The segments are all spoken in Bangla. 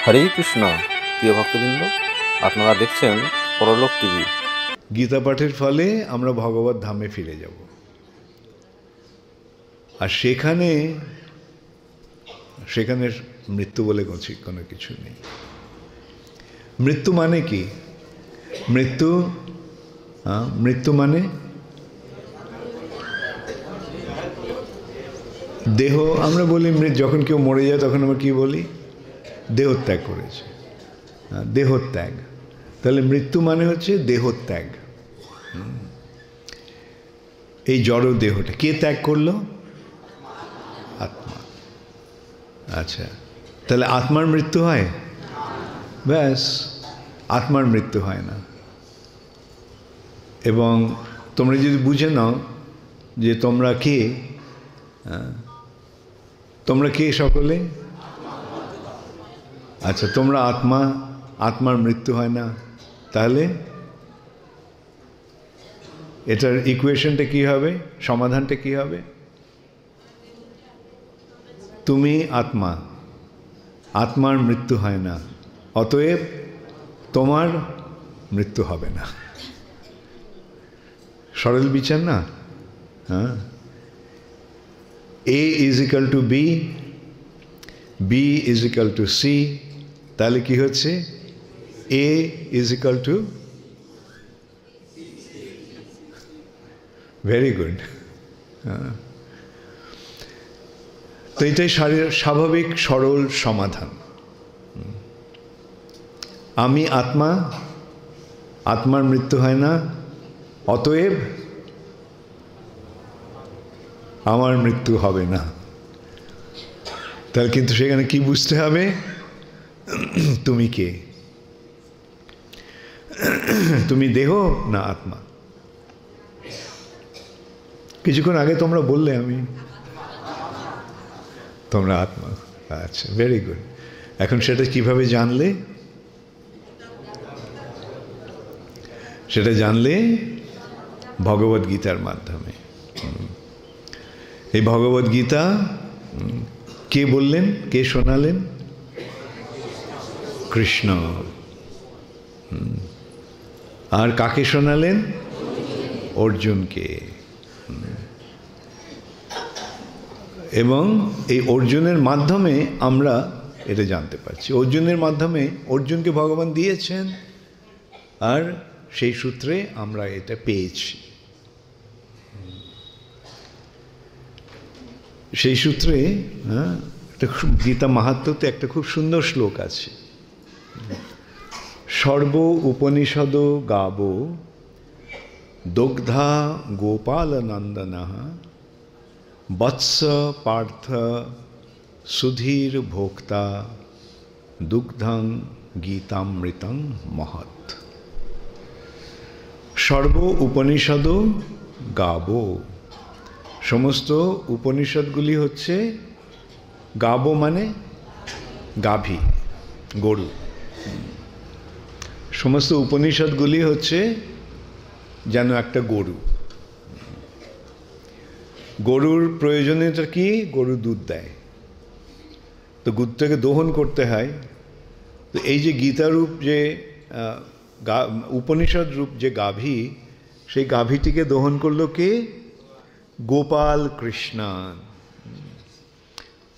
হরে কৃষ্ণ। প্রিয় ভক্তবৃন্দ, আপনারা দেখছেন পরলোক টিভি। গীতা পাঠের ফলে আমরা ভগবত ধামে ফিরে যাব, আর সেখানে মৃত্যু বলে কোনো কিছু নেই। মৃত্যু মানে কি? মৃত্যু মানে দেহ। আমরা বলি যখন কেউ মরে যায় তখন আমরা কি বলি? দেহত্যাগ করেছে, দেহত্যাগ। তাহলে মৃত্যু মানে হচ্ছে দেহত্যাগ। এই জড় দেহটা কে ত্যাগ করলো? আত্মা। আচ্ছা, তাহলে আত্মার মৃত্যু হয়? ব্যাস, আত্মার মৃত্যু হয় না। এবং তোমরা যদি বুঝে নাও যে তোমরা কে, তোমরা কে সকলে? আচ্ছা, তোমরা আত্মা, আত্মার মৃত্যু হয় না, তাহলে এটার ইকুয়েশনটা কি হবে? সমাধানটা কি হবে? তুমি আত্মা, আত্মার মৃত্যু হয় না, অতএব তোমার মৃত্যু হবে না। সরল বিচার না? হ্যাঁ, A = B, B = C, তাহলে কি হচ্ছে? A = very good. তো এটাই স্বাভাবিক সরল সমাধান। আমি আত্মা, আত্মার মৃত্যু হয় না, অতএব আমার মৃত্যু হবে না। তাহলে কিন্তু সেখানে কি বুঝতে হবে? তুমি কে? তুমি দেহ না আত্মা? কিছুক্ষণ আগে তোমরা বললে তোমরা আত্মা। আচ্ছা, ভেরি গুড। এখন সেটা কিভাবে জানলে? সেটা জানলে ভগবদ গীতার মাধ্যমে। এই ভগবদ গীতা কে বললেন, কে শোনালেন? কৃষ্ণ। আর কাকে শোনালেন? অর্জুনকে। এবং এই অর্জুনের মাধ্যমে আমরা এটা জানতে পারছি। অর্জুনের মাধ্যমে অর্জুনকে ভগবান দিয়েছেন, আর সেই সূত্রে আমরা এটা পেয়েছি। সেই সূত্রে একটা গীতা মাহাত্ম্যতে একটা খুব সুন্দর শ্লোক আছে। সর্ব উপনিষদ গাব দগ্ধা গোপাল নন্দনঃ বৎস পার্থ সুধীর ভোক্তা দুগ্ধং গীতামৃতং মহৎ। সর্ব উপনিষদ গাব, সমস্ত উপনিষদগুলি হচ্ছে, গাব মানে গাভী, গরু। সমস্ত উপনিষদগুলি হচ্ছে যেন একটা গরু। গরুর প্রয়োজনীয়তা কি? গরু দুধ দেয়, তো দুধটাকে দহন করতে হয়। তো এই যে গীতারূপ যে উপনিষদ রূপ যে গাভী, সেই গাভীটিকে দহন করলো কে? গোপাল কৃষ্ণ।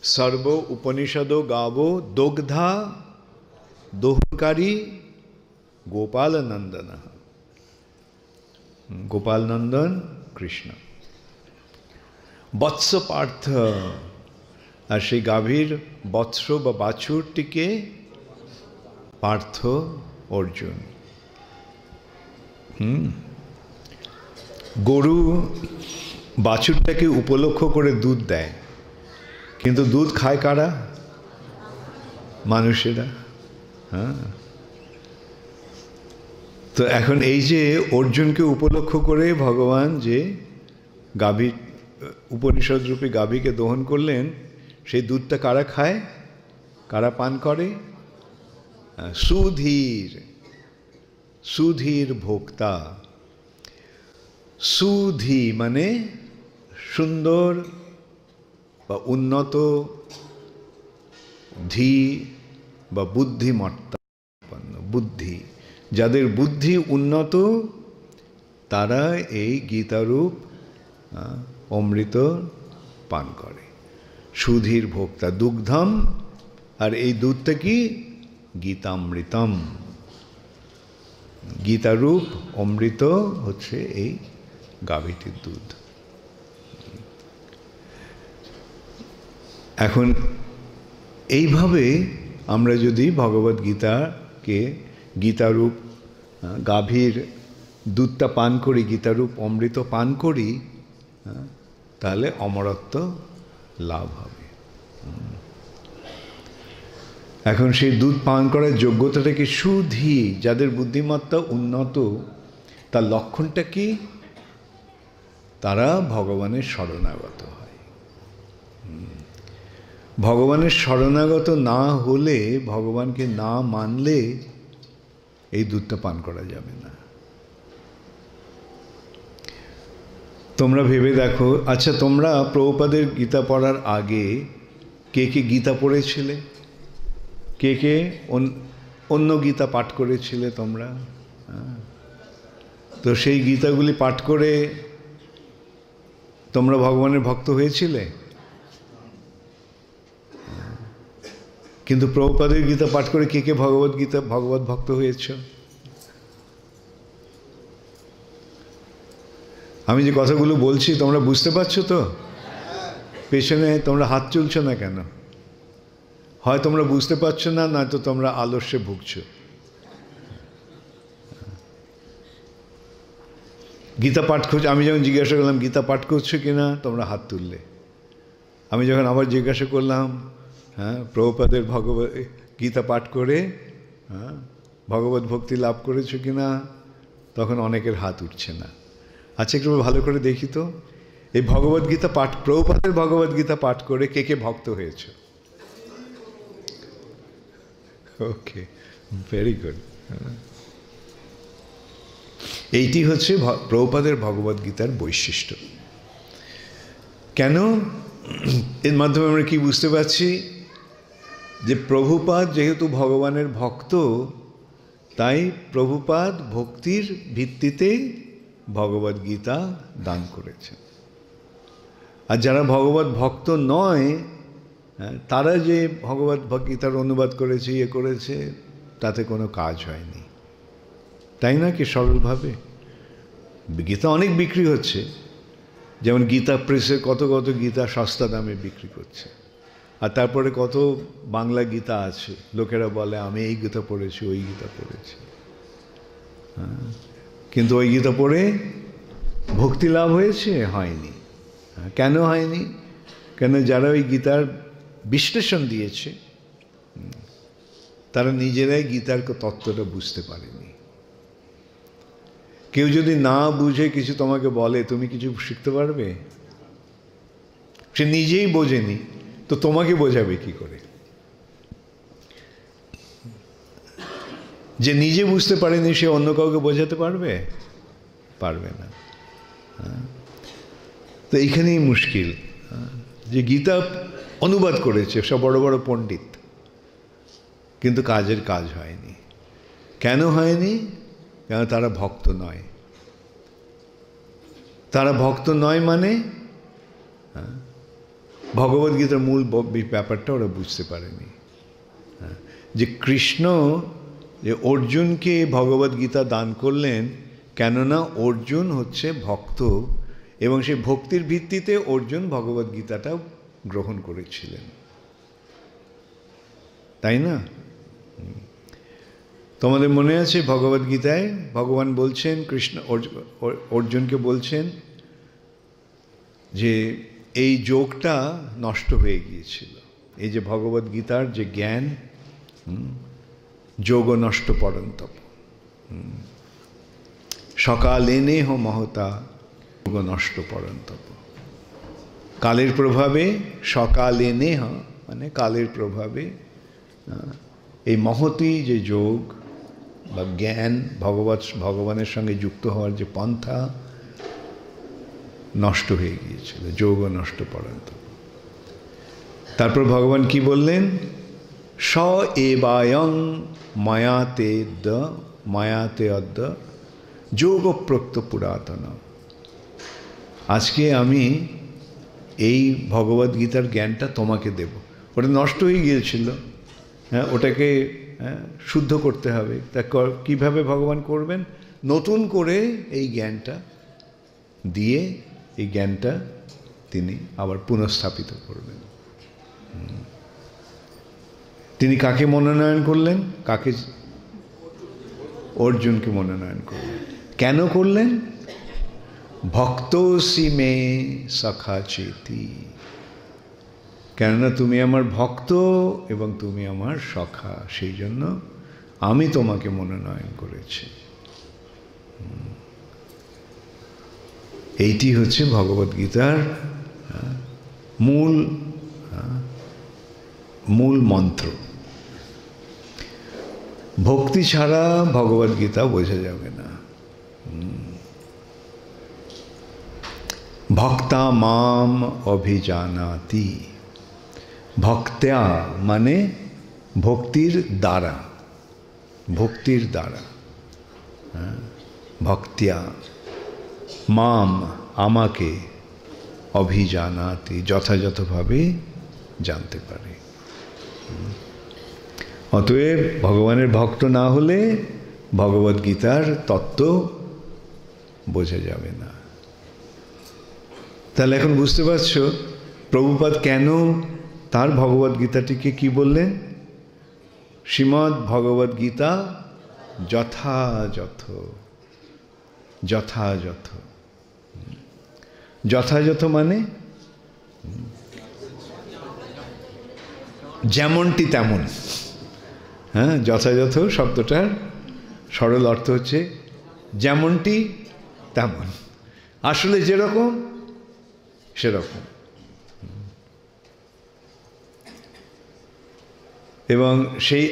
সর্ব উপনিষদ গাব দগ্ধা, দহনকারী গোপাল নন্দন, গোপাল নন্দন কৃষ্ণ। বৎস পার্থ, আর সেই গাভীর বৎস বা বাছুরটিকে পার্থ, অর্জুন। গরু বাছুরটাকে উপলক্ষ করে দুধ দেয়, কিন্তু দুধ খায় কারা? মানুষেরা। হ্যাঁ, তো এখন এই যে অর্জুনকে উপলক্ষ করে ভগবান যে গাভী, উপনিষদ রূপী গাভীকে দহন করলেন, সেই দুধটা কারা খায়, কারা পান করে? সুধীর, সুধীর ভোক্তা। সুধী মানে সুন্দর বা উন্নত, ধী বা বুদ্ধিমত্তা, বুদ্ধি, যাদের বুদ্ধি উন্নত তারা এই গীতারূপ অমৃত পান করে। সুধীর ভোক্তা দুগ্ধম, আর এই দুধটা কি? গীতামৃতম। গীতারূপ অমৃত হচ্ছে এই গাভীটির দুধ। এখন এইভাবে আমরা যদি ভগবদ্গীতাকে গীতারূপ গাভীর দুধটা পান করি, গীতারূপ অমৃত পান করি, তাহলে অমরত্ব লাভ হবে। এখন সেই দুধ পান করার যোগ্যতাটা কি? সুধী, যাদের বুদ্ধিমত্তা উন্নত, তার লক্ষণটা কি? তারা ভগবানের শরণাগত হয়। ভগবানের শরণাগত না হলে, ভগবানকে না মানলে এই দুধটা পান করা যাবে না। তোমরা ভেবে দেখো, আচ্ছা তোমরা প্রভুপাদের গীতা পড়ার আগে কে কে গীতা পড়েছিলে? কে কে অন্য গীতা পাঠ করেছিলে তোমরা? তো সেই গীতাগুলি পাঠ করে তোমরা ভগবানের ভক্ত হয়েছিলে? কিন্তু প্রভুপাদের গীতা পাঠ করে কে কে ভগবত ভক্ত হয়েছ? আমি যে কথাগুলো বলছি তোমরা বুঝতে পারছো তো? পেছনে তোমরা হাত তুলছো না কেন? হয় তোমরা বুঝতে পারছো না, নয়তো তোমরা আলস্যে ভুগছো। গীতা পাঠ করছো, আমি যখন জিজ্ঞাসা করলাম গীতা পাঠ করছো কিনা, তোমরা হাত তুললে। আমি যখন আবার জিজ্ঞাসা করলাম প্রভুপাদের গীতা পাঠ করে ভগবত ভক্তি লাভ করেছো কিনা, তখন অনেকের হাত উঠছে না। আচ্ছা একটু ভালো করে দেখি তো, এই ভগবদ্গীতা পাঠ, প্রভুপাদের ভগবদ্গীতা পাঠ করে কে কে ভক্ত হয়েছে? ওকে, ভেরি গুড। এইটি হচ্ছে প্রভুপাদের ভগবদ্গীতার বৈশিষ্ট্য। কেন? এর মাধ্যমে আমরা কি বুঝতে পারছি? যে প্রভুপাদ যেহেতু ভগবানের ভক্ত, তাই প্রভুপাদ ভক্তির ভিত্তিতে ভগবদ্গীতা দান করেছে। আর যারা ভগবত ভক্ত নয়, তারা যে ভগবদ্গীতার অনুবাদ করেছে, ইয়ে করেছে, তাতে কোনো কাজ হয়নি। তাই না কি? সরলভাবে গীতা অনেক বিক্রি হচ্ছে, যেমন গীতা প্রেসে কত কত গীতা সস্তা দামে বিক্রি করছে। আর তারপরে কত বাংলা গীতা আছে, লোকেরা বলে আমি এই গীতা পড়েছি, ওই গীতা পড়েছি। কিন্তু ওই গীতা পড়ে ভক্তি লাভ হয়েছে? হয়নি। কেন হয়নি? কেন যারা ওই গীতার বিশ্লেষণ দিয়েছে তারা নিজেরাই গীতার তত্ত্বটা বুঝতে পারেনি। কেউ যদি না বুঝে কিছু তোমাকে বলে, তুমি কিছু শিখতে পারবে? সে নিজেই বোঝেনি, তো তোমাকে বোঝাবে কি করে? যে নিজে বুঝতে পারেনি সে অন্য কাউকে বোঝাতে পারবে? পারবে না। তো এইখানেই মুশকিল, যে গীতা অনুবাদ করেছে সব বড় বড় পণ্ডিত, কিন্তু কাজের কাজ হয়নি। কেন হয়নি? কেন তারা ভক্ত নয়। তারা ভক্ত নয় মানে ভগবদ্গীতার মূল ব্যাপারটা ওরা বুঝতে পারেনি। যে কৃষ্ণ যে অর্জুনকে ভগবদ্গীতা দান করলেন, কেননা অর্জুন হচ্ছে ভক্ত, এবং সেই ভক্তির ভিত্তিতে অর্জুন ভগবদ্গীতাটা গ্রহণ করেছিলেন, তাই না? তোমাদের মনে আছে ভগবদ্গীতায় ভগবান বলছেন, কৃষ্ণ অর্জুনকে বলছেন যে এই যোগটা নষ্ট হয়ে গিয়েছিল। এই যে ভগবদ্গীতার যে জ্ঞান, যোগ নষ্ট পরন্তপ, সকালে নেহ মহতা যোগ নষ্ট পরন্তপ। কালের প্রভাবে, সকালে নেহ মানে কালের প্রভাবে এই মহতি যে যোগ বা জ্ঞান, ভগবানের সঙ্গে যুক্ত হওয়ার যে পন্থা নষ্ট হয়ে গিয়েছিল, যোগ নষ্ট পরন্ত। তারপর ভগবান কি বললেন? স এবায়ং মায়াতে অদ্য যোগ প্রক্ত পুরাতন। আজকে আমি এই ভগবদ্গীতার জ্ঞানটা তোমাকে দেব। ওটা নষ্ট হয়ে গিয়েছিল, হ্যাঁ, ওটাকে শুদ্ধ করতে হবে। তা কীভাবে ভগবান করবেন? নতুন করে এই জ্ঞানটা দিয়ে এই জ্ঞানটা তিনি আবার পুনঃস্থাপিত করবেন। তিনি কাকে মনোনয়ন করলেন? কাকে? অর্জুনকে মনোনয়ন করলেন। কেন করলেন? ভক্তসি মে সখা চেতি, কেননা তুমি আমার ভক্ত এবং তুমি আমার সখা, সেই জন্য আমি তোমাকে মনোনয়ন করেছি। এইটি হচ্ছে ভগবদ্গীতার মূল মন্ত্র। ভক্তি ছাড়া ভগবদ্গীতা বোঝা যাবে না। ভক্তা মাম অভিজানাতি, ভক্ত্যা মানে ভক্তির দ্বারা, ভক্তির দ্বারা, ভক্ত্যা মাম আমাকে, অভিজানাতি যথাযথভাবে জানতে পারে। অতএব ভগবানের ভক্ত না হলে ভগবদ্গীতার তত্ত্ব বোঝা যাবে না। তাহলে এখন বুঝতে পারছো প্রভুপাদ কেন তার ভগবদ্গীতাটিকে কি বললেন? শ্রীমদ্ ভগবদ্গীতা যথাযথ। যথাযথ, যথাযথ মানে যেমনটি তেমন। হ্যাঁ, যথাযথ শব্দটার সরল অর্থ হচ্ছে যেমনটি তেমন, আসলে যেরকম সেরকম। এবং সেই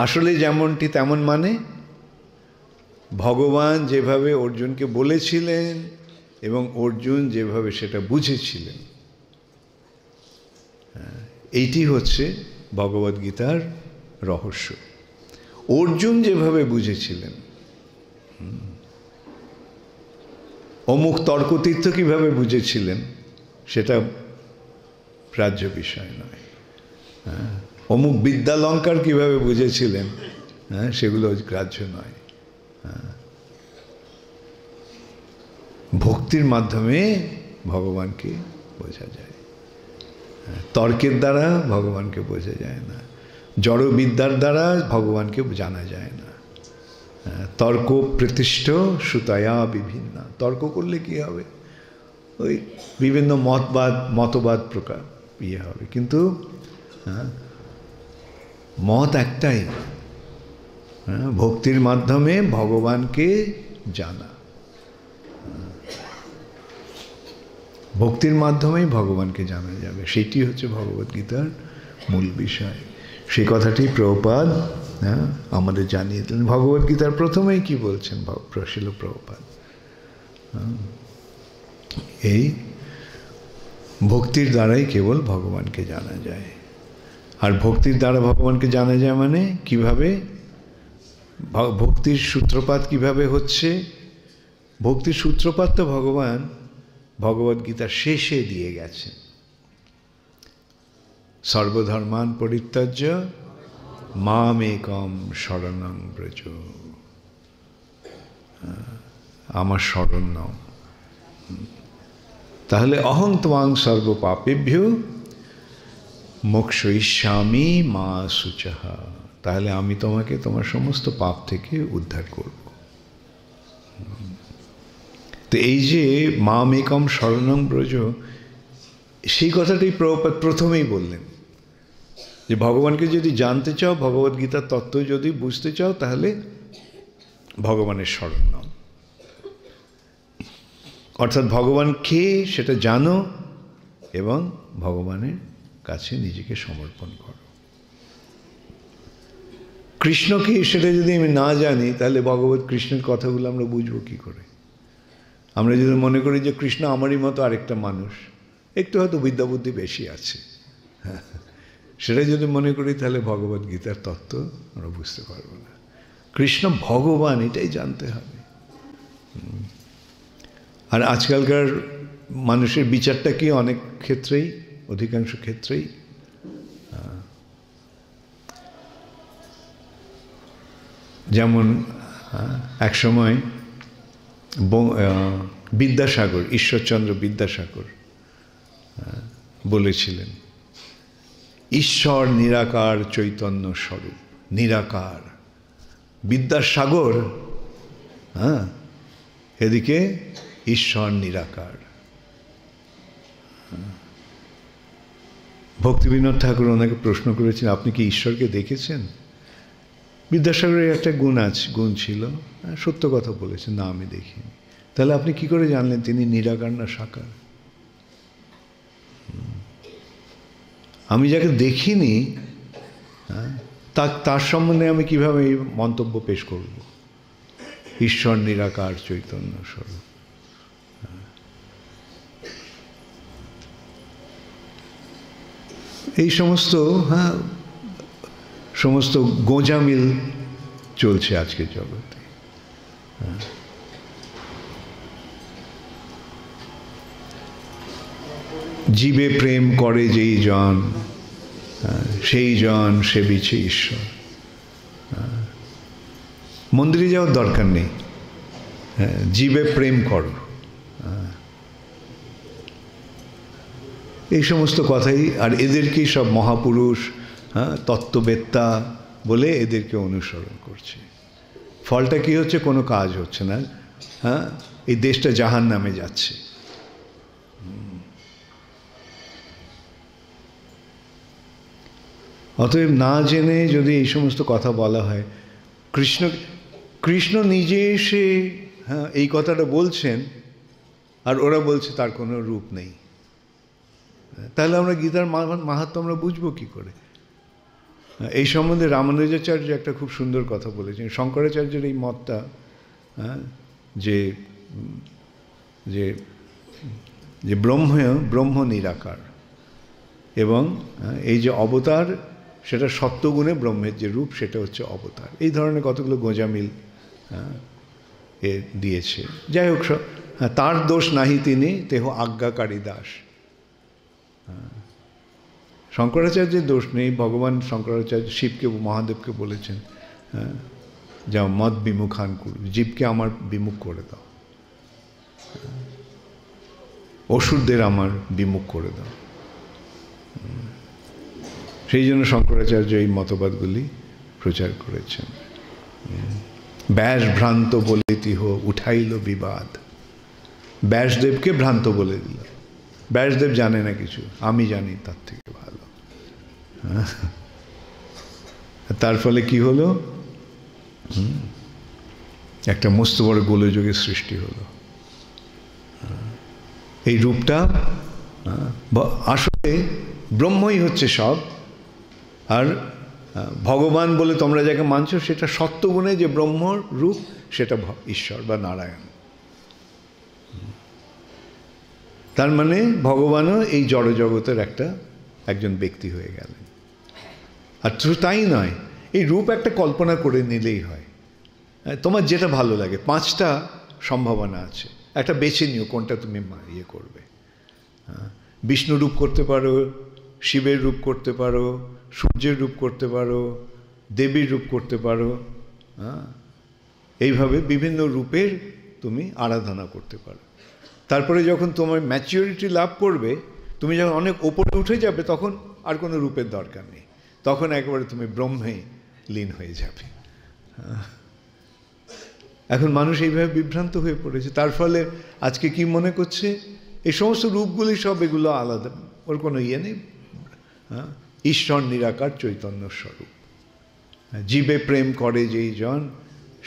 আসলে যেমনটি তেমন মানে ভগবান যেভাবে অর্জুনকে বলেছিলেন এবং অর্জুন যেভাবে সেটা বুঝেছিলেন, এইটি হচ্ছে ভগবদ্গীতার রহস্য। অর্জুন যেভাবে বুঝেছিলেন, অমুক তর্কতীর্থ কিভাবে বুঝেছিলেন সেটা গ্রাহ্য বিষয় নয়। অমুক বিদ্যালঙ্কার কিভাবে বুঝেছিলেন, সেগুলো গ্রাহ্য নয়। ভক্তির মাধ্যমে ভগবানকে বোঝা যায়, তর্কের দ্বারা ভগবানকে বোঝা যায় না, জড়বিদ্যার দ্বারা ভগবানকে জানা যায় না। তর্ক প্রতিষ্ঠ সুতয়া বিভিন্ন, তর্ক করলে কি হবে? ওই বিভিন্ন মতবাদ প্রকার হবে, কিন্তু মত একটাই, ভক্তির মাধ্যমে ভগবানকে জানা। ভক্তির মাধ্যমেই ভগবানকে জানা যাবে, সেটি হচ্ছে ভগবদ্গীতার মূল বিষয়। সেই কথাটি প্রভুপাদ আমাদের জানিয়ে দিলেন। ভগবদ্গীতার প্রথমেই কি বলছেন শিল প্রভুপাদ? এই ভক্তির দ্বারাই কেবল ভগবানকে জানা যায়। আর ভক্তির দ্বারা ভগবানকে জানা যায় মানে কিভাবে? ভক্তির সূত্রপাত কিভাবে হচ্ছে? ভক্তির সূত্রপাত তো ভগবান ভগবদ্গীতার শেষে দিয়ে গেছেন। সর্বধর্মান পরিত্যাজ্য মামেকম শরণং ব্রজ, আমার শরণ নাও। তাহলে অহং ত্বাং সর্ব পাপেভ্যো মোক্ষয়িষ্যামি মা শুচঃ, তাহলে আমি তোমাকে তোমার সমস্ত পাপ থেকে উদ্ধার করব। তো এই যে মামেকম শরণং ব্রজ, সেই কথাটাই প্রভুপাদ প্রথমেই বললেন যে ভগবানকে যদি জানতে চাও, ভগবদ্গীতার তত্ত্ব যদি বুঝতে চাও, তাহলে ভগবানের শরণ নাও। অর্থাৎ ভগবান কে সেটা জানো এবং ভগবানের কাছে নিজেকে সমর্পণ করো। কৃষ্ণকে সেটা যদি আমি না জানি, তাহলে ভগবত কৃষ্ণের কথাগুলো আমরা বুঝবো কী করে? আমরা যদি মনে করি যে কৃষ্ণ আমারই মতো আরেকটা মানুষ, একটু হয়তো বিদ্যাবুদ্ধি বেশি আছে, সেটা যদি মনে করি তাহলে ভগবদ গীতার তত্ত্ব আমরা বুঝতে পারবো না। কৃষ্ণ ভগবান এটাই জানতে হবে। আর আজকালকার মানুষের বিচারটা কি অনেক ক্ষেত্রেই, অধিকাংশ ক্ষেত্রেই যেমন একসময় বিদ্যাসাগর, ঈশ্বরচন্দ্র বিদ্যাসাগর বলেছিলেন, ঈশ্বর নিরাকার চৈতন্য স্বরূপ। নিরাকার বিদ্যাসাগর, এদিকে ঈশ্বর নিরাকার। ভক্তিবিনোদ ঠাকুর ওনাকে প্রশ্ন করেছেন, আপনি কি ঈশ্বরকে দেখেছেন? বিদ্যাসাগরের একটা গুণ ছিল, সত্য কথা বলেছেন, না আমি দেখিনি। তাহলে আপনি কি করে জানলেন তিনি নিরাকার না সাকার? আমি যাকে দেখিনি তার সম্বন্ধে আমি কিভাবে এই মন্তব্য পেশ করব? ঈশ্বর নিরাকার চৈতন্য স্বরূপ। এই সমস্ত সমস্ত গোঁজামিল চলছে আজকের জগতে। জীবে প্রেম করে যেই জন, সেই জন সেবিছে ঈশ্বর। মন্দিরে যাওয়ার দরকার নেই, জীবে প্রেম করো। এই সমস্ত কথাই, আর এদেরকেই সব মহাপুরুষ, তত্ত্ববেত্তা বলে এদেরকে অনুসরণ করছে। ফলটা কি হচ্ছে? কোনো কাজ হচ্ছে না। এই দেশটা জাহান নামে যাচ্ছে। অতএব না জেনে যদি এই সমস্ত কথা বলা হয়, কৃষ্ণ নিজে এসে এই কথাটা বলছেন, আর ওরা বলছে তার কোনো রূপ নেই, তাহলে আমরা গীতার মাহাত্ম্য আমরা বুঝবো কি করে? এই সম্বন্ধে রামানুজাচার্য একটা খুব সুন্দর কথা বলেছেন। শঙ্করাচার্যের এই মতটা, যে যে যে ব্রহ্ম নিরাকার, এবং এই যে অবতার, সেটা সত্যগুণে ব্রহ্মের যে রূপ, সেটা হচ্ছে অবতার। এই ধরনের কতগুলো গোঁজামিল এ দিয়েছে। যাই হোক, তার দোষ নাহি তিনি তেহ আজ্ঞাকারী দাস। শঙ্করাচার্যের দোষ নেই। ভগবান শঙ্করাচার্য শিবকে, মহাদেবকে বলেছেন, যা মদ বিমুখান করু, জীবকে আমার বিমুখ করে দাও, অসুরদের আমার বিমুখ করে দাও। সেই জন্য শঙ্করাচার্য এই মতবাদগুলি প্রচার করেছেন। ব্যাস ভ্রান্ত বলে তিহ উঠাইল বিবাদ। ব্যাসদেবকে ভ্রান্ত বলে দিল। ব্যাসদেব জানে না কিছু, আমি জানি তার থেকে ভালো। তার ফলে কি হলো? একটা মস্ত বড় গোলযোগের সৃষ্টি হলো। এই রূপটা আসলে ব্রহ্মই হচ্ছে সব, আর ভগবান বলে তোমরা যাকে মানছো সেটা সত্যগুণে যে ব্রহ্মর রূপ, সেটা ঈশ্বর বা নারায়ণ। তার মানে ভগবানও এই জড়জগতের একজন ব্যক্তি হয়ে গেলেন। আর শুধু তাই নয়, এই রূপ একটা কল্পনা করে নিলেই হয়। তোমার যেটা ভালো লাগে, 5টা সম্ভাবনা আছে, একটা বেছে নিও কোনটা তুমি ইয়ে করবে। বিষ্ণু রূপ করতে পারো, শিবের রূপ করতে পারো, সূর্যের রূপ করতে পারো, দেবীর রূপ করতে পারো। এইভাবে বিভিন্ন রূপের তুমি আরাধনা করতে পারো। তারপরে যখন তোমার ম্যাচিউরিটি লাভ করবে, তুমি যখন অনেক ওপরে উঠে যাবে, তখন আর কোনো রূপের দরকার নেই, তখন একেবারে তুমি ব্রহ্মে লীন হয়ে যাবে। এখন মানুষ এইভাবে বিভ্রান্ত হয়ে পড়েছে। তার ফলে আজকে কি মনে করছে, এই সমস্ত রূপগুলি সব এগুলো আলাদা, ওর কোনো ইয়ে নেই। ঈশ্বর নিরাকার চৈতন্য স্বরূপ। জীবে প্রেম করে যেই জন,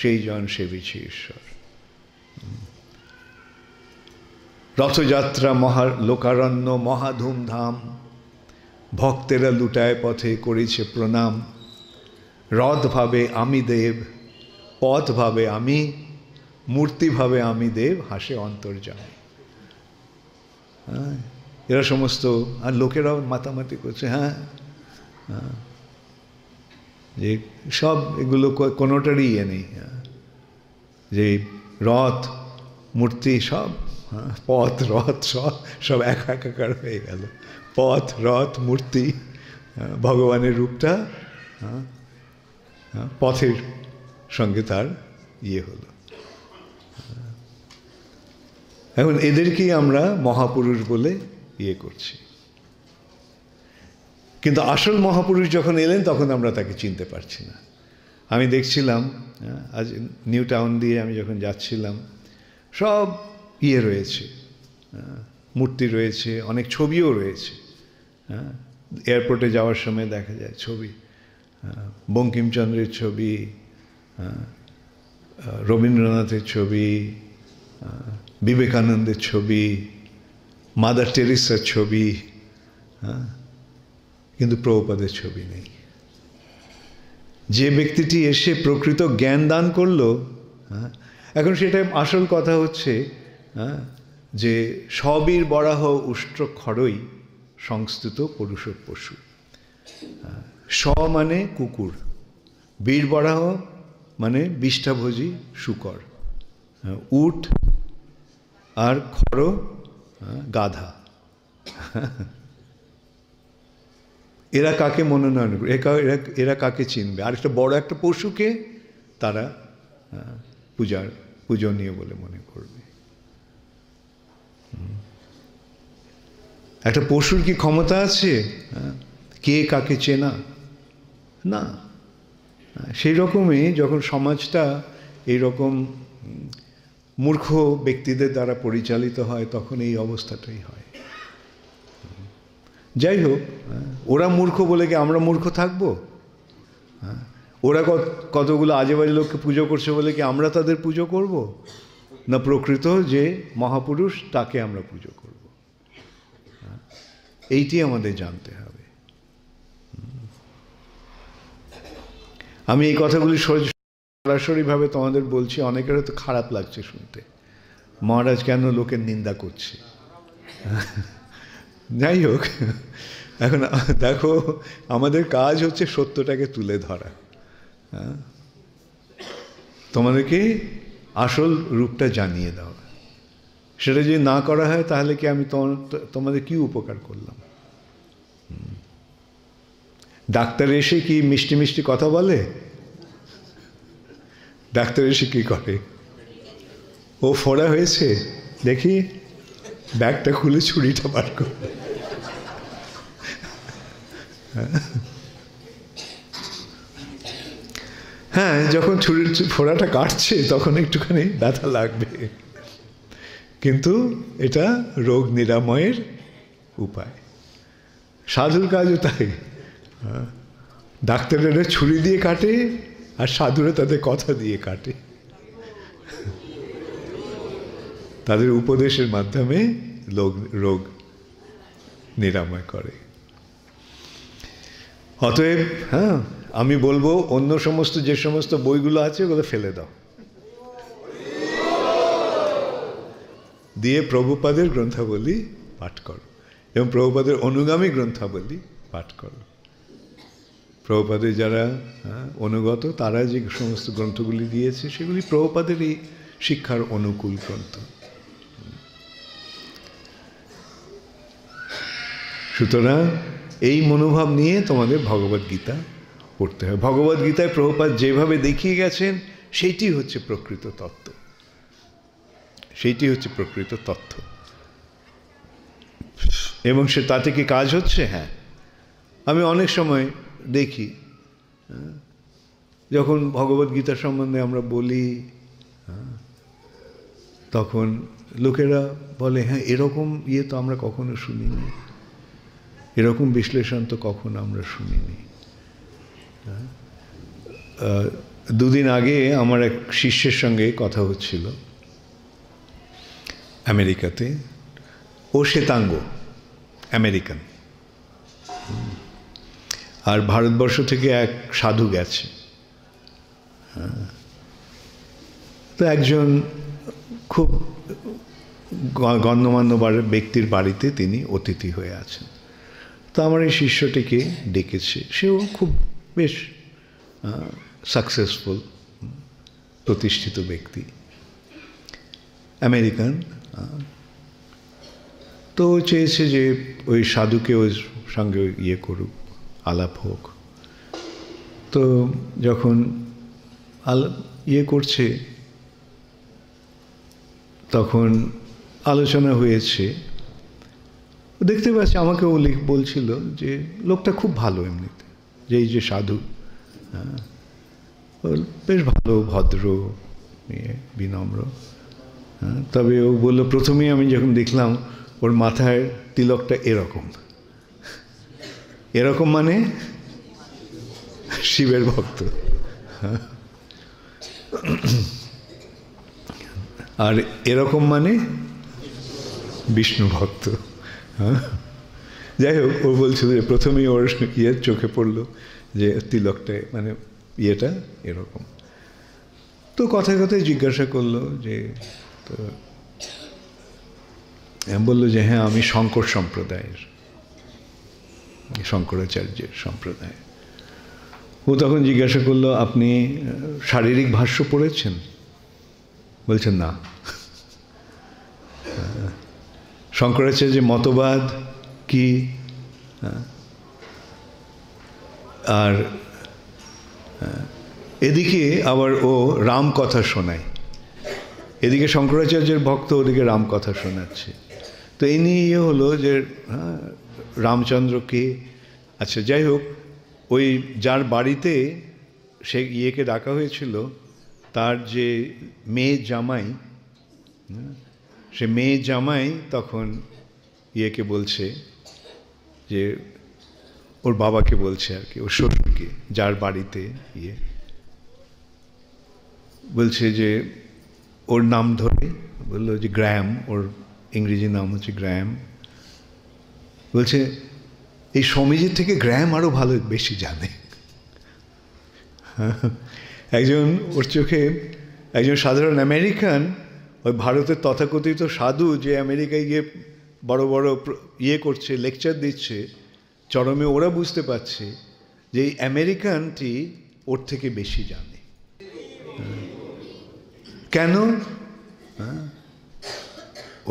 সেই জন সেবিছে ঈশ্বর। রথযাত্রা লোকারণ্য মহা ধুমধাম, ভক্তেরা লুটায় পথে করেছে প্রণাম। রথ ভাবে আমি দেব, পথ ভাবে আমি, মূর্তি ভাবে আমি দেব, হাসে অন্তর্যামী। এরা সমস্ত, আর লোকেরাও মাতামাতি করছে, যে সব এগুলো কোনোটারই ইয়ে নেই, যে রথ মূর্তি সব, পথ রথ সব একাকার হয়ে গেল। পথ রথ মূর্তি, ভগবানের রূপটা পথের সঙ্গে তার ইয়ে হলো। এখন এদেরকেই আমরা মহাপুরুষ বলে ইয়ে করছি, কিন্তু আসল মহাপুরুষ যখন এলেন তখন আমরা তাকে চিনতে পারছি না। আমি দেখছিলাম আজ নিউ টাউন দিয়ে আমি যখন যাচ্ছিলাম, সব ইয়ে রয়েছে, মূর্তি রয়েছে, অনেক ছবিও রয়েছে। এয়ারপোর্টে যাওয়ার সময় দেখা যায় ছবি, বঙ্কিমচন্দ্রের ছবি, রবীন্দ্রনাথের ছবি, বিবেকানন্দের ছবি, মাদার টেরেসার ছবি, কিন্তু প্রভুপাদের ছবি নেই। যে ব্যক্তিটি এসে প্রকৃত জ্ঞান দান করলো, এখন সেটা আসল কথা হচ্ছে যে সবীর বরাহ উষ্ট্র খড়ই সংস্তুত পরুষ পশু। স মানে কুকুর, বীর বরাহ মানে বিষ্ঠাভোজী শূকর, উট আর খড় গাধা। এরা কাকে মনোনয়ন করবে, এরা কাকে চিনবে? আর একটা বড় একটা পশুকে তারা পূজনীয় বলে মনে করবে। একটা পশুর কি ক্ষমতা আছে কে কাকে চেনা? না। সেই রকমই যখন সমাজটা এইরকম মূর্খ ব্যক্তিদের দ্বারা পরিচালিত হয়, তখন এই অবস্থাটাই হয়। যাই হোক, ওরা মূর্খ বলে কি আমরা মূর্খ থাকবো? ওরা কতগুলো আজে বাজে লোককে পুজো করছে বলে কি আমরা তাদের পুজো করব? না, প্রকৃত যে মহাপুরুষ তাকে আমরা পুজো করব। এইটি আমাদের জানতে হবে। আমি এই কথাগুলি সরাসরিভাবে তোমাদের বলছি, অনেকের হয়তো খারাপ লাগছে শুনতে, মহারাজ কেন লোকের নিন্দা করছে। যাই হোক, এখন দেখো আমাদের কাজ হচ্ছে সত্যটাকে তুলে ধরা, তোমাদেরকে আসল রূপটা জানিয়ে দেওয়া। সেটা যদি না করা হয় তাহলে কি আমি তোমাদের কি উপকার করলাম? ডাক্তার এসে কি মিষ্টি মিষ্টি কথা বলে? ডাক্তার এসে কি করে? ও ফোড়া হয়েছে দেখি, ব্যাগটা খুলে ছুরিটা বার করে, হ্যাঁ, যখন ছুরির ফোড়াটা কাটছে তখন একটুখানি ব্যথা লাগবে, কিন্তু এটা রোগ নিরাময়ের উপায়। সাধুর কাজও তাই, ডাক্তারেরা ছুরি দিয়ে কাটে আর সাধুরা তাদের কথা দিয়ে কাটে, তাদের উপদেশের মাধ্যমে রোগ নিরাময় করে। অতএব আমি বলবো অন্য সমস্ত যে সমস্ত বইগুলো আছে ওগুলো ফেলে দাও, দিয়ে প্রভুপাদের গ্রন্থাবলী পাঠ করো এবং প্রভুপাদের অনুগামী গ্রন্থাবলী পাঠ করো। প্রভুপাদের যারা অনুগত তারা যে সমস্ত গ্রন্থগুলি দিয়েছে সেগুলি প্রভুপাদের এই শিক্ষার অনুকূল গ্রন্থ। সুতরাং এই মনোভাব নিয়ে তোমাদের ভগবদ্গীতা পড়তে হবে। ভগবদ্গীতায় প্রভুপাদ যেভাবে দেখিয়ে গেছেন সেইটি হচ্ছে প্রকৃত তত্ত্ব, সেইটি হচ্ছে প্রকৃত তথ্য। এবং সে তাতে কি কাজ হচ্ছে? হ্যাঁ, আমি অনেক সময় দেখি যখন ভগবদ্গীতা সম্বন্ধে আমরা বলি তখন লোকেরা বলে, হ্যাঁ এরকম ইয়ে তো আমরা কখনো শুনিনি, এরকম বিশ্লেষণ তো কখনো আমরা শুনিনি। দুদিন আগে আমার এক শিষ্যের সঙ্গে কথা হচ্ছিল আমেরিকাতে, ও শ্বেতাঙ্গ আমেরিকান, আর ভারতবর্ষ থেকে এক সাধু গেছে। তো একজন খুব গণ্যমান্য ব্যক্তির বাড়িতে তিনি অতিথি হয়ে আছেন। তো আমার এই শিষ্যটিকে ডেকেছে, সেও খুব বেশ সাকসেসফুল, প্রতিষ্ঠিত ব্যক্তি, আমেরিকান। তো চেয়েছে যে ওই সাধুকে ওই সঙ্গে ইয়ে করুক, আলাপ হোক। তো যখন ইয়ে করছে তখন আলোচনা হয়েছে, দেখতে পাচ্ছি আমাকেও বলছিল যে লোকটা খুব ভালো এমনিতে, যে এই যে সাধু বেশ ভালো, ভদ্র, বিনম্র। তবে ও বললো, প্রথমেই আমি যখন দেখলাম ওর মাথায় তিলকটা এরকম, এরকম মানে শিবের ভক্ত, আর এরকম মানে বিষ্ণু ভক্ত। যাই হোক, ও বলছিল যে প্রথমেই ওর ইয়ের চোখে পড়লো যে তিলকটা মানে ইয়েটা এরকম। তো কথায় কথায় জিজ্ঞাসা করলো যে, তো বললো যে হ্যাঁ আমি শঙ্কর সম্প্রদায়ের, শঙ্করাচার্যের সম্প্রদায়। ও তখন জিজ্ঞাসা করলো, আপনি শারীরিক ভাষ্য পড়েছেন? বলছেন না। শঙ্করাচার্যের মতবাদ কি, আর এদিকে আবার ও রাম কথা শোনায়, এদিকে শঙ্করাচার্যের ভক্ত, ওদিকে রাম কথা শোনাচ্ছে। তো এই নিয়ে ইয়ে হলো যে রামচন্দ্রকে, আচ্ছা যাই হোক, ওই যার বাড়িতে সে ইয়েকে ডাকা হয়েছিল, তার যে মেয়ে জামাই, সে মেয়ে জামাই তখন ইয়েকে বলছে যে, ওর বাবাকে বলছে আর কি, ওর শ্বশুরকে, যার বাড়িতে ইয়ে, বলছে যে ওর নাম ধরে বললো যে গ্র্যাম, ওর ইংরেজি নাম হচ্ছে গ্র্যাম। বলছে এই স্বামীজির থেকে গ্র্যাম আরও ভালো, বেশি জানে। একজন ওর চোখে একজন সাধারণ আমেরিকান, ওই ভারতের তথাকথিত সাধু যে আমেরিকায় গিয়ে বড় বড় ইয়ে করছে, লেকচার দিচ্ছে, চরমে ওরা বুঝতে পারছে যে এই আমেরিকানটি ওর থেকে বেশি জানে। কেন?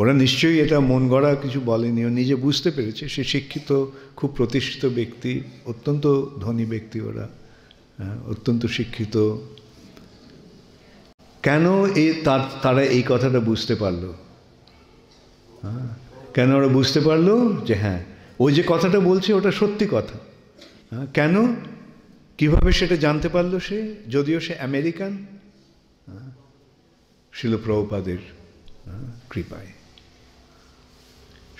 ওরা নিশ্চয়ই এটা মন গড়া কিছু বলেনি, ও নিজে বুঝতে পেরেছে। সে শিক্ষিত, খুব প্রতিষ্ঠিত ব্যক্তি, অত্যন্ত ধনী ব্যক্তি ওরা, অত্যন্ত শিক্ষিত। কেন তারা এই কথাটা বুঝতে পারলো? কেন ওরা বুঝতে পারলো যে হ্যাঁ, ওই যে কথাটা বলছে ওটা সত্যি কথা? কেন, কিভাবে সেটা জানতে পারলো সে, যদিও সে আমেরিকান? শিল প্রভুপাদের কৃপায়,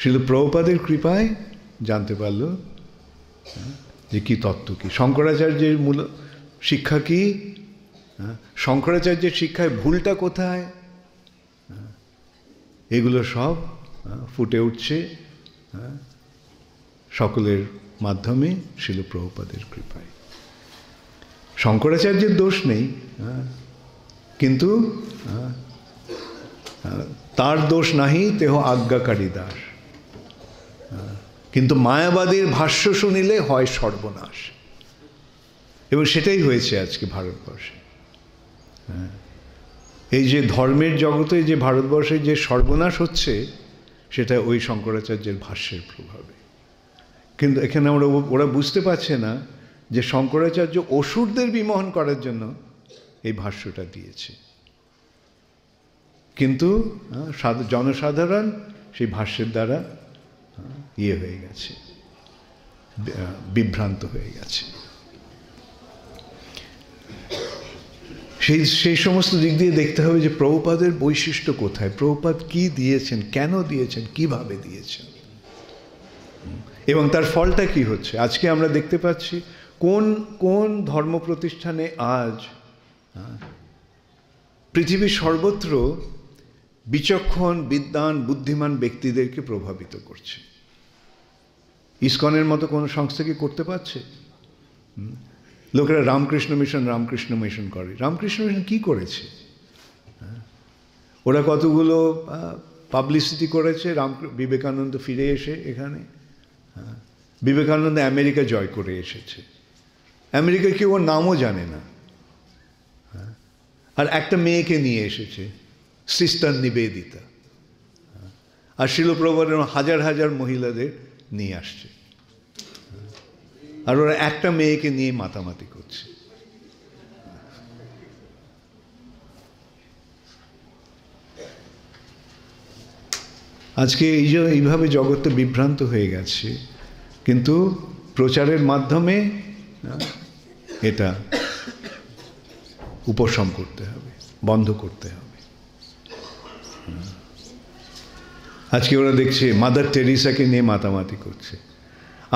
শিল প্রভুপাদের কৃপায় জানতে পারলো যে কি তত্ত্ব কি, শঙ্করাচার্যের মূল শিক্ষা কি, শঙ্করাচার্যের শিক্ষায় ভুলটা কোথায়, এগুলো সব ফুটে উঠছে সকলের মাধ্যমে শিল প্রভুপাদের কৃপায়। শঙ্করাচার্যের দোষ নেই, কিন্তু তার দোষ নাহি তেহ আজ্ঞাকারী দাস, কিন্তু মায়াবাদীর ভাষ্য শুনিলে হয় সর্বনাশ। এবং সেটাই হয়েছে আজকে ভারতবর্ষে। এই যে ধর্মের জগতে যে ভারতবর্ষে যে সর্বনাশ হচ্ছে, সেটা ওই শঙ্করাচার্যের ভাষ্যের প্রভাবে। কিন্তু এখানে ওরা বুঝতে পারছে না যে শঙ্করাচার্য অসুরদের বিমোহন করার জন্য এই ভাষ্যটা দিয়েছে, কিন্তু জনসাধারণ সেই ভাষ্যের দ্বারা ইয়ে হয়ে গেছে, বিভ্রান্ত হয়ে গেছে। সেই সমস্ত দিক দিয়ে দেখতে হবে যে প্রভুপাদের বৈশিষ্ট্য কোথায়, প্রভুপাদ কি দিয়েছেন, কেন দিয়েছেন, কিভাবে দিয়েছেন, এবং তার ফলটা কি হচ্ছে। আজকে আমরা দেখতে পাচ্ছি কোন কোন ধর্ম প্রতিষ্ঠানে আজ পৃথিবীর সর্বত্র বিচক্ষণ, বিদ্বান, বুদ্ধিমান ব্যক্তিদেরকে প্রভাবিত করছে। ইসকনের মতো কোনো সংস্থা কি করতে পারছে? লোকেরা রামকৃষ্ণ মিশন করে। রামকৃষ্ণ মিশন কী করেছে? ওরা কতগুলো পাবলিসিটি করেছে, বিবেকানন্দ ফিরে এসে এখানে, বিবেকানন্দ আমেরিকা জয় করে এসেছে, আমেরিকার কেউ ওর নামও জানে না, আর একটা মেয়েকে নিয়ে এসেছে, সিস্টার নিবেদিতা, আর শিল প্রভুপাদের হাজার হাজার মহিলাদের নিয়ে আসছে, আর ওরা একটা মেয়েকে নিয়ে মাতামাতি করছে। আজকে এইভাবে জগৎটা বিভ্রান্ত হয়ে গেছে, কিন্তু প্রচারের মাধ্যমে এটা উপশম করতে হবে, বন্ধ করতে হবে। আজকে ওরা দেখছে মাদার টেরিসাকে নিয়ে মাতামাতি করছে।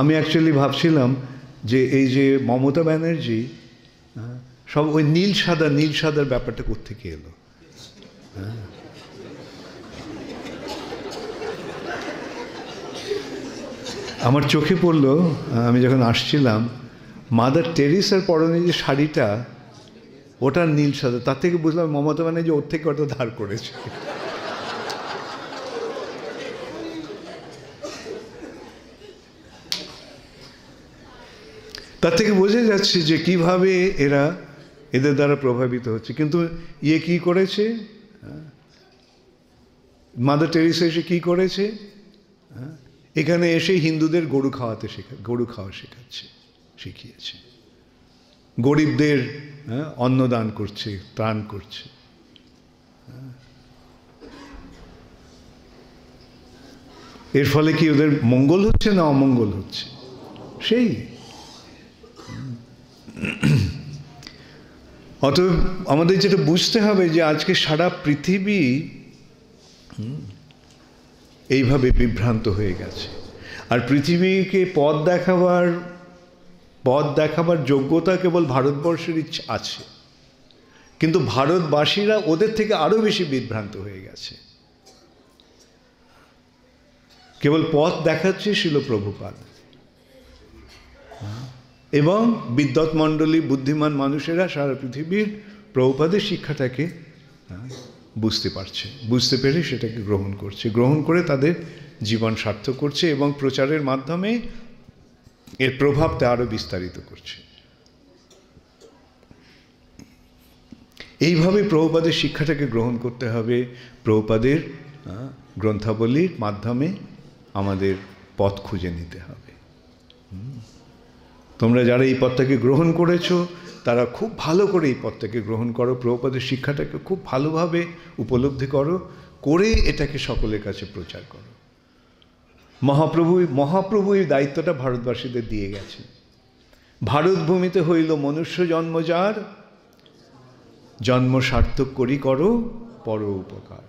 আমি অ্যাকচুয়ালি ভাবছিলাম যে এই যে মমতা ব্যানার্জি সব ওই নীল সাদার ব্যাপারটা কোত্থেকে এলো? আমার চোখে পড়লো আমি যখন আসছিলাম, মাদার টেরিসার পরনে যে শাড়িটা, ওটা নীল সাদা, তার থেকে বুঝলাম মমতা ব্যানার্জি ওর থেকে ওটা ধার করেছে। তার থেকে বোঝা যাচ্ছে যে কিভাবে এদের দ্বারা প্রভাবিত হচ্ছে। কিন্তু কি করেছে মাদার টেরিসা, এসে কি করেছে? এখানে এসে হিন্দুদের গরু খাওয়া শিখিয়েছে, গরিবদের অন্নদান করছে, ত্রাণ করছে। এর ফলে কি ওদের মঙ্গল হচ্ছে না অমঙ্গল হচ্ছে? সেই অতএব আমাদের যেটা বুঝতে হবে যে আজকে সারা পৃথিবী এইভাবে বিভ্রান্ত হয়ে গেছে, আর পৃথিবীকে পথ দেখাবার যোগ্যতা কেবল ভারতবর্ষের আছে, কিন্তু ভারতবাসীরা ওদের থেকে আরো বেশি বিভ্রান্ত হয়ে গেছে। কেবল পথ দেখাচ্ছে শিল প্রভুপাদ এবং বিদ্বৎ মণ্ডলী, বুদ্ধিমান মানুষেরা সারা পৃথিবীর প্রভুপাদের শিক্ষাটাকে বুঝতে পেরে সেটাকে গ্রহণ করে তাদের জীবন সার্থক করছে এবং প্রচারের মাধ্যমে এর প্রভাবটা আরো বিস্তারিত করছে। এইভাবে প্রভুপাদের শিক্ষাটাকে গ্রহণ করতে হবে। প্রভুপাদের গ্রন্থাবলীর মাধ্যমে আমাদের পথ খুঁজে নিতে হবে। তোমরা যারা এই পথটাকে গ্রহণ করেছো তারা খুব ভালো করে এই পথটাকে গ্রহণ করো, প্রভুপাদের শিক্ষাটাকে খুব ভালোভাবে উপলব্ধি করে এটাকে সকলের কাছে প্রচার করো। মহাপ্রভু এই দায়িত্বটা ভারতবাসীদের দিয়ে গেছেন। ভারত ভূমিতে হইল মনুষ্য জন্ম যার, জন্ম সার্থক করি করো পর উপকার।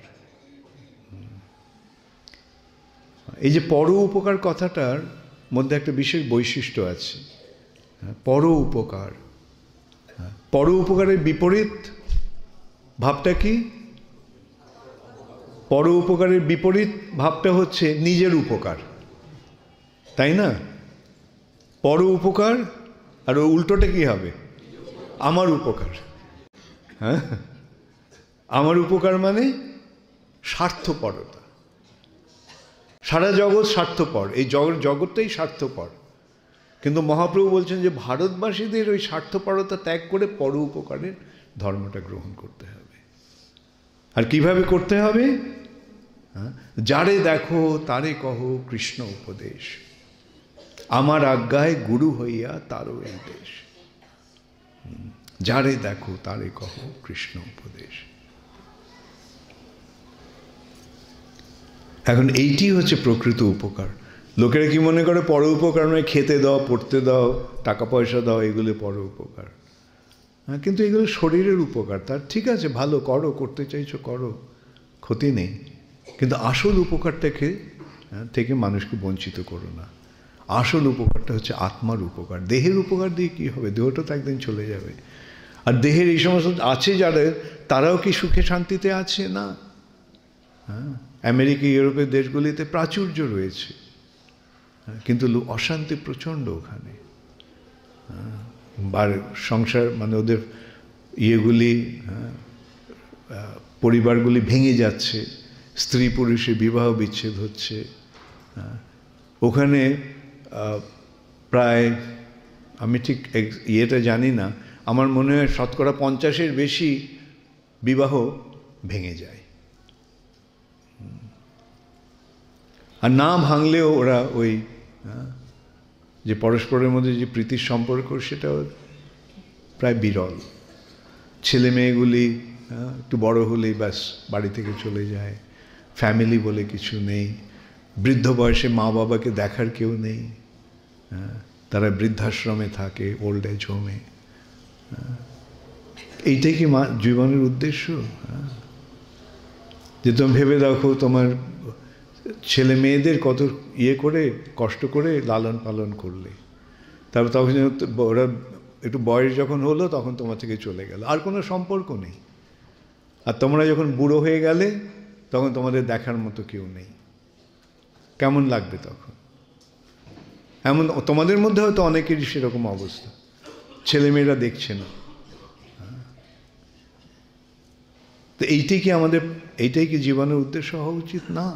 এই যে পর উপকার কথাটার মধ্যে একটা বিশেষ বৈশিষ্ট্য আছে, পর উপকার। পর উপকারের বিপরীত ভাবটা কি? পর উপকারের বিপরীত ভাবটা হচ্ছে নিজের উপকার, তাই না? পর উপকার আর উল্টোটা কি হবে? আমার উপকার। হ্যাঁ, আমার উপকার মানে স্বার্থপরতা। সারা জগৎ স্বার্থপর, এই জগৎটাই স্বার্থপর, কিন্তু মহাপ্রভু বলছেন যে ভারতবাসীদের ওই স্বার্থপরতা ত্যাগ করে পর উপকারের ধর্মটা গ্রহণ করতে হবে। আর কিভাবে করতে হবে? যারে দেখো তারে কহ কৃষ্ণ উপদেশ, আমার আজ্ঞায় গুরু হইয়া তারও এই দেশ। যারে দেখো তারে কহ কৃষ্ণ উপদেশ। এখন এইটি হচ্ছে প্রকৃত উপকার। লোকেরা কি মনে করে পর উপকার মানে খেতে দাও, পড়তে দাও, টাকা পয়সা দাও, এগুলো পর উপকার। হ্যাঁ, কিন্তু এগুলো শরীরের উপকার। তার ঠিক আছে, ভালো করো, করতে চাইছো করো, ক্ষতি নেই, কিন্তু আসল উপকারটাকে থেকে মানুষকে বঞ্চিত করো না। আসল উপকারটা হচ্ছে আত্মার উপকার। দেহের উপকার দিয়ে কী হবে? দেহটা তো একদিন চলে যাবে। আর দেহের এই সমস্ত আছে যারা, তারাও কি সুখে শান্তিতে আছে? না। হ্যাঁ, আমেরিকা, ইউরোপের দেশগুলিতে প্রাচুর্য রয়েছে, কিন্তু অশান্তি প্রচণ্ড ওখানে। সংসার মানে ওদের ইয়েগুলি, পরিবারগুলি ভেঙে যাচ্ছে, স্ত্রী পুরুষের বিবাহ বিচ্ছেদ হচ্ছে। ওখানে প্রায়, আমি ঠিক ইয়েটা জানি না, আমার মনে হয় 50% বেশি বিবাহ ভেঙে যায়। আর না ভাঙলেও ওরা ওই যে পরস্পরের মধ্যে যে প্রীতির সম্পর্ক, সেটা প্রায় বিরল। ছেলে মেয়েগুলি একটু বড় হলেই ব্যাস বাড়ি থেকে চলে যায়, ফ্যামিলি বলে কিছু নেই, বৃদ্ধ বয়সে মা বাবাকে দেখার কেউ নেই, তারা বৃদ্ধাশ্রমে থাকে, ওল্ড এজ হোমে। এইটাই কি জীবনের উদ্দেশ্য? যে তুমি ভেবে দেখো, তোমার ছেলে মেয়েদের কত করে কষ্ট করে লালন পালন করলে, তারপর তখন ওরা একটু বয়স যখন হলো তখন তোমার থেকে চলে গেল, আর কোনো সম্পর্ক নেই। আর তোমরা যখন বুড়ো হয়ে গেলে তখন তোমাদের দেখার মতো কেউ নেই, কেমন লাগবে তখন? এমন তোমাদের মধ্যে হয়তো অনেকেরই সেরকম অবস্থা, ছেলেমেয়েরা দেখছে না। তো এইটাই কি জীবনের উদ্দেশ্য হওয়া উচিত? না।